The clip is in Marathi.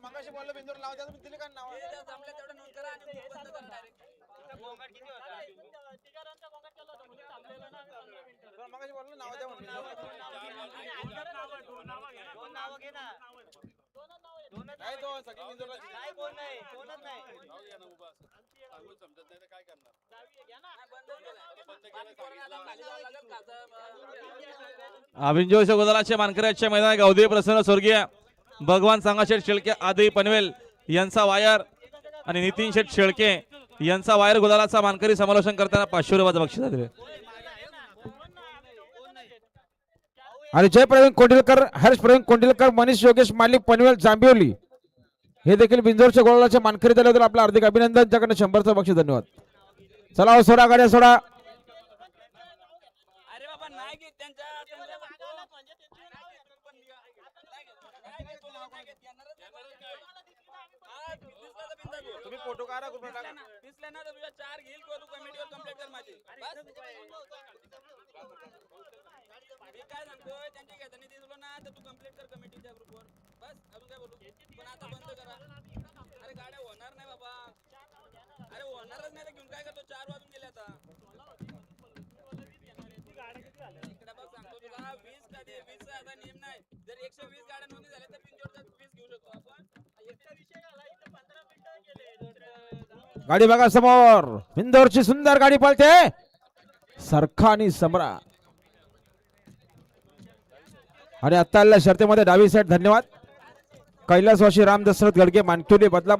मगाशी बोललो बिंदूर नाव द्या, तुम्ही दिले का नाव? मगाशी बोललो नाव द्या म्हणून. काय तो सगळी बिंदूरला काय कोण नाही, कोणच नाही. बिनजोड गोदालाचे मानकऱ्याचे मैदान गावदेवी प्रसन्न स्वर्गीय भगवान सांगाशेठ शेळके आदी पनवेल यांचा वायर आणि नितीन शेठ शेळके यांचा वायर गोदालाचा मानकरी समालोचन करताना 500 रुपयाचं बक्षीस दिले. आणि जय प्रवीण कोंडिलकर, हर्ष प्रवीण कोंडिलकर, मनीष योगेश मालिक पनवेल जांभिवली हे देखील बिंजोरच्या गोळाच्या मानकरी झाल्याबद्दल आपलं हार्दिक अभिनंदन. त्यांच्याकडनं 100चं बक्षीस. धन्यवाद. चला सोडा गाड्या सोडा. तुम्ही फोटो काढा ग्रुपला टाका. दिसले ना तर तुझ्या 4 घेईल किंवा तू कमिटीवर कंप्लीट कर माझी. बस मी काय सांगतोय, त्यांची घेताना दिसलो ना तर तू कंप्लीट कर कमिटीच्या ग्रुपवर. बस अजून काय बोलू? पण आता बंद करा. अरे गाड्या होणार नाही बाबा. अरे होणारच नाही तर घेऊन काय करतो? 4 वाजून गेले आता. इकडे बघ सांगतो तुला 20 कधी 20 चा आता नियम नाही. जर 120 गाड्या नोंदणी झाल्या तर बिनजोडचा 20 घेऊ शकतो आपण. एकटा विषय झाला इथे 15 मिनिटं गेले. गाडी बघा समोर. बिंदोरची सुंदर गाडी पळते. सरखा आणि सम्राट. आणि आता शर्तीमध्ये डावी साईड. धन्यवाद. कैलासवासी राम दशरथ गडगे मानकुले बदलापूर.